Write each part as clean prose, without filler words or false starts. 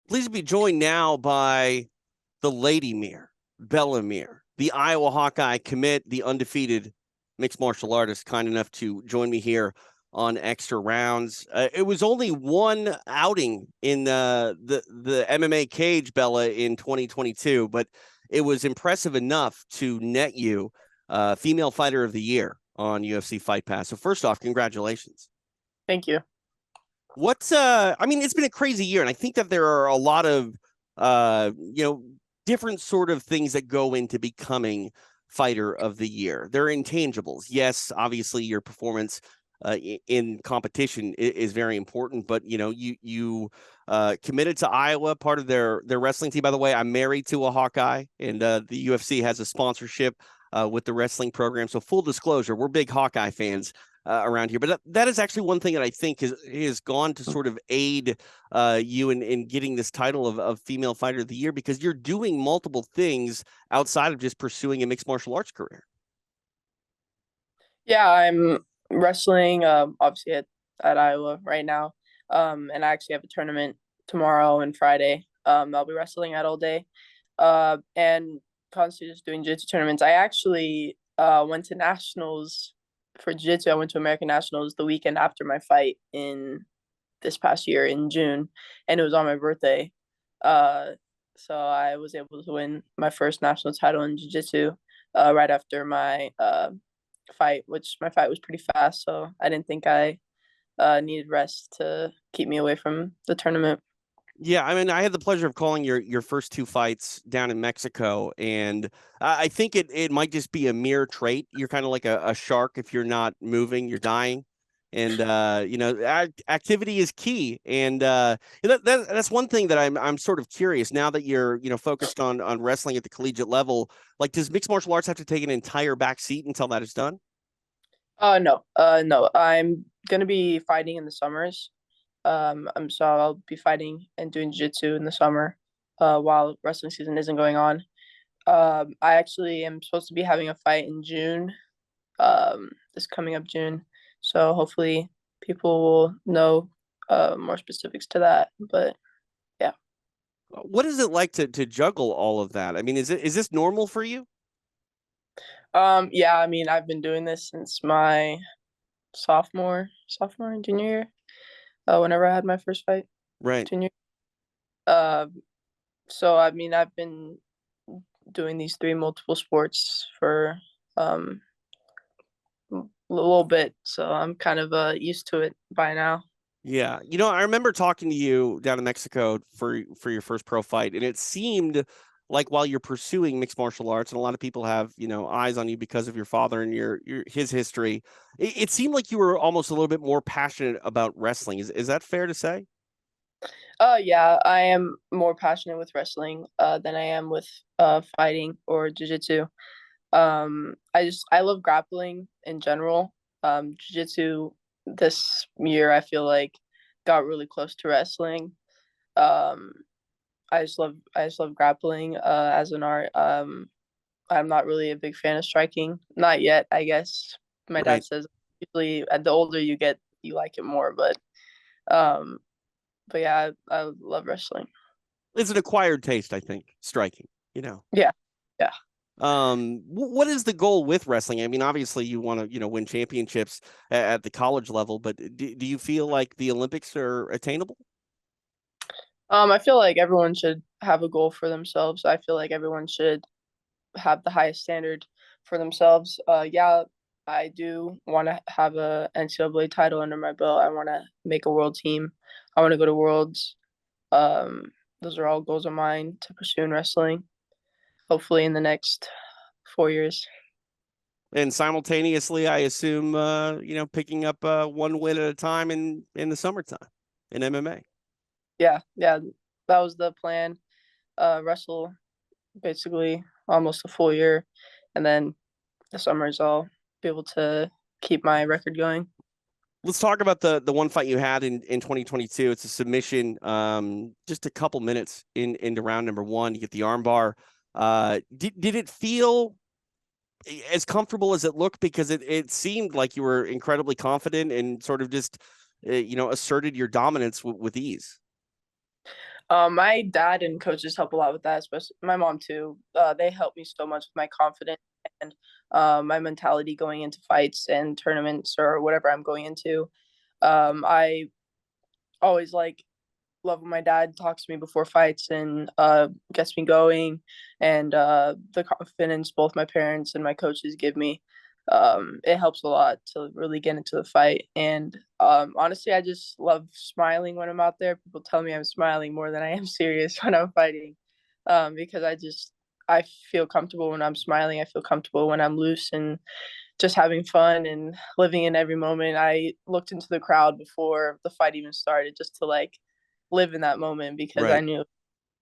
Pleased to be joined now by the Lady Mir, Bella Mir, the Iowa Hawkeye commit, the undefeated mixed martial artist, kind enough to join me here on Extra Rounds. It was only one outing in the MMA cage, Bella, in 2022, but it was impressive enough to net you Female Fighter of the Year on UFC Fight Pass. So first off, congratulations. Thank you. I mean, it's been a crazy year, and I think that there are a lot of different sort of things that go into becoming fighter of the year. They're intangibles. Yes, obviously your performance in competition is very important, but you committed to Iowa, part of their wrestling team. By the way, I'm married to a Hawkeye, and the UFC has a sponsorship with the wrestling program. So full disclosure, we're big Hawkeye fans around here. But that is actually one thing that I think has gone to sort of aid you in getting this title of Female Fighter of the Year, because you're doing multiple things outside of just pursuing a mixed martial arts career. Yeah, I'm wrestling obviously at Iowa right now. And I actually have a tournament tomorrow and Friday. I'll be wrestling at all day. And constantly just doing jiu-jitsu tournaments. I actually went to nationals for jiu-jitsu. I went to American Nationals the weekend after my fight in this past year in June, and it was on my birthday. So I was able to win my first national title in jiu-jitsu right after my fight, which my fight was pretty fast, so I didn't think I needed rest to keep me away from the tournament. Yeah, I mean, I had the pleasure of calling your first two fights down in Mexico, and I think it might just be a mere trait. You're kind of like a shark. If you're not moving, you're dying. And activity is key. And that's one thing that I'm sort of curious now that you're focused on wrestling at the collegiate level. Like, does mixed martial arts have to take an entire back seat until that is done? No, no. I'm gonna be fighting in the summers. So I'll be fighting and doing jiu-jitsu in the summer, while wrestling season isn't going on. I actually am supposed to be having a fight in June, this coming up June. So hopefully people will know more specifics to that. But yeah. What is it like to juggle all of that? I mean, is this normal for you? Yeah, I mean, I've been doing this since my sophomore and junior year. Whenever I had my first fight, Right. junior. Uh, so I mean, I've been doing these three multiple sports for a little bit, so I'm kind of used to it by now. Yeah. I remember talking to you down in Mexico for your first pro fight, and it seemed like while you're pursuing mixed martial arts, and a lot of people have, eyes on you because of your father and his history, it seemed like you were almost a little bit more passionate about wrestling. Is that fair to say? Yeah, I am more passionate with wrestling than I am with fighting or jiu-jitsu. I love grappling in general. Jiu-jitsu this year I feel like got really close to wrestling. Um, I just love grappling as an art. I'm not really a big fan of striking. Not yet, I guess. My dad Right. says usually at the older you get, you like it more. Um, but yeah, I love wrestling. It's an acquired taste, I think, striking, you know. Yeah, yeah. What is the goal with wrestling? I mean, obviously you want to, win championships at the college level, but do you feel like the Olympics are attainable? I feel like everyone should have a goal for themselves. I feel like everyone should have the highest standard for themselves. Yeah, I do want to have a NCAA title under my belt. I want to make a world team. I want to go to worlds. Um, those are all goals of mine to pursue in wrestling. Hopefully, in the next 4 years. And simultaneously, I assume, picking up one win at a time in the summertime in MMA. Yeah, yeah, that was the plan. Wrestle basically almost a full year, and then the summers I'll be able to keep my record going. Let's talk about the one fight you had in 2022. It's a submission, just a couple minutes into round number one. You get the armbar. Did it feel as comfortable as it looked? Because it seemed like you were incredibly confident and sort of just asserted your dominance with ease. My dad and coaches help a lot with that, especially my mom too. They help me so much with my confidence and my mentality going into fights and tournaments or whatever I'm going into. I always love when my dad talks to me before fights and gets me going, and the confidence both my parents and my coaches give me. It helps a lot to really get into the fight. And honestly, I just love smiling when I'm out there. People tell me I'm smiling more than I am serious when I'm fighting, because I feel comfortable when I'm smiling. I feel comfortable when I'm loose and just having fun and living in every moment. I looked into the crowd before the fight even started just to live in that moment because I Right. knew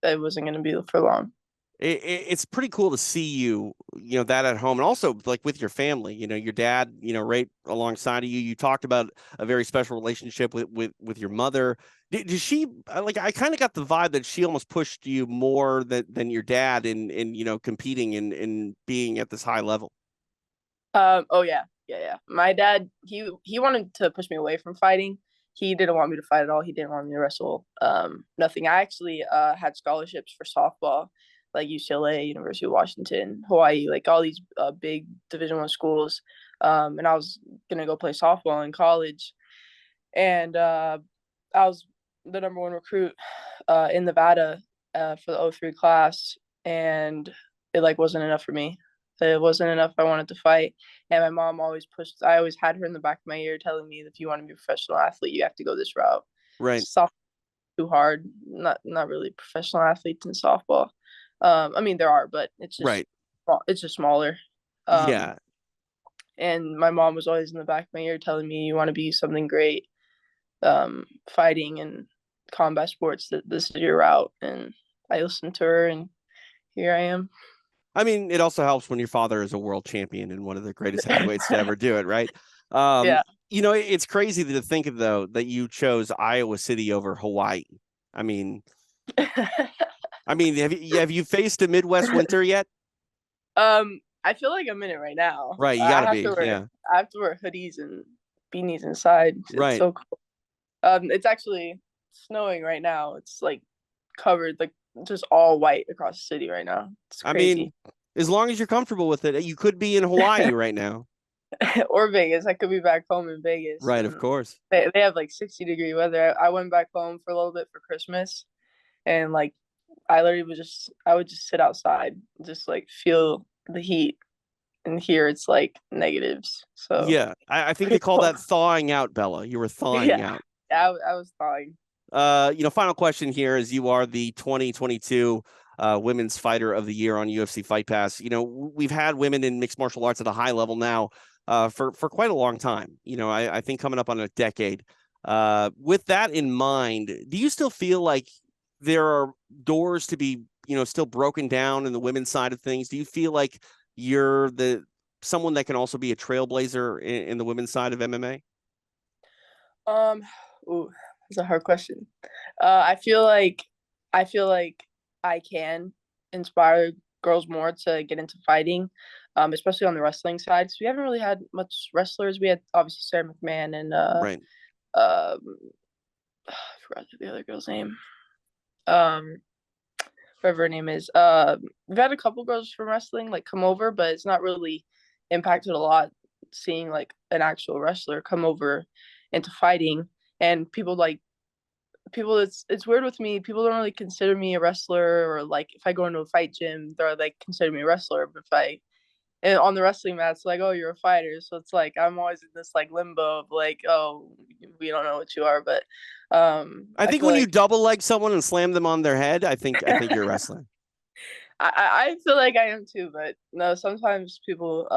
it wasn't going to be for long. It's pretty cool to see you, that at home, and also like with your family, your dad, right alongside of you. You talked about a very special relationship with your mother. Did she like? I kind of got the vibe that she almost pushed you more than your dad in competing and being at this high level. Oh yeah, yeah, yeah. My dad, he wanted to push me away from fighting. He didn't want me to fight at all. He didn't want me to wrestle. Nothing. I actually had scholarships for softball, like UCLA, University of Washington, Hawaii, like all these big Division I schools. And I was gonna go play softball in college, and I was the number one recruit in Nevada for the '03 class, and it wasn't enough for me. It wasn't enough. I wanted to fight, and my mom always pushed. I always had her in the back of my ear telling me, if you want to be a professional athlete, you have to go this route. Right. Softball too hard. Not really professional athletes in softball. I mean there are, but Right. it's just smaller. Um, Yeah. and my mom was always in the back of my ear telling me, you want to be something great, fighting and combat sports, that this is your route. And I listened to her, and here I am. I mean, it also helps when your father is a world champion and one of the greatest heavyweights to ever do it, right? Um, Yeah. it's crazy to think of though that you chose Iowa City over Hawaii. I mean, have you faced a Midwest winter yet? I feel like I'm in it right now. Right, you got to be. Yeah, I have to wear hoodies and beanies inside. It's right. so cool. It's actually snowing right now. It's covered, just all white across the city right now. It's I crazy. mean, as long as you're comfortable with it, you could be in Hawaii right now. Or Vegas. I could be back home in Vegas, Right, of and course. they have 60-degree weather. I went back home for a little bit for Christmas, and I literally I would just sit outside, just feel the heat, and here it's negatives. So Yeah, I think they pretty call cold. that thawing out, Bella. You were thawing Yeah, out. I was fine. Final question here is you are the 2022 women's fighter of the year on UFC Fight Pass. We've had women in mixed martial arts at a high level now for quite a long time. I think coming up on a decade. With that in mind, do you still feel like there are doors to be, still broken down in the women's side of things? Do you feel like you're the someone that can also be a trailblazer in the women's side of MMA? Um, ooh, that's a hard question. I feel like I can inspire girls more to get into fighting, especially on the wrestling side. Because we haven't really had much wrestlers. We had obviously Sarah McMahon and Right. I forgot the other girl's name. Um, whatever her name is. We've had a couple girls from wrestling come over, but it's not really impacted a lot seeing an actual wrestler come over into fighting. And people, it's weird with me. People don't really consider me a wrestler, or if I go into a fight gym, they're consider me a wrestler. But if I and on the wrestling mats, oh, you're a fighter. So it's I'm always in this limbo of oh, we don't know what you are. But I I think feel when you double leg someone and slam them on their head, I think you're wrestling. I feel like I am too, but no, sometimes people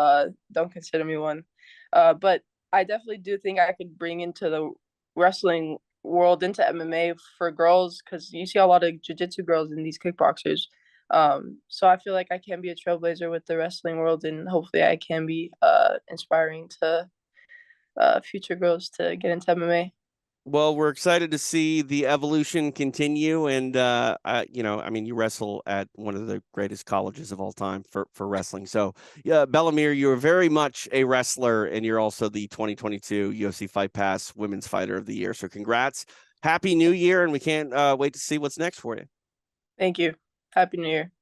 don't consider me one. But I definitely do think I could bring into the wrestling world into MMA for girls, because you see a lot of jiu-jitsu girls and these kickboxers. So I feel like I can be a trailblazer with the wrestling world, and hopefully I can be inspiring to future girls to get into MMA. Well, we're excited to see the evolution continue, and you wrestle at one of the greatest colleges of all time for wrestling. So, yeah, Bellamere, you are very much a wrestler, and you're also the 2022 UFC Fight Pass Women's Fighter of the Year. So, congrats! Happy New Year, and we can't wait to see what's next for you. Thank you. Happy New Year.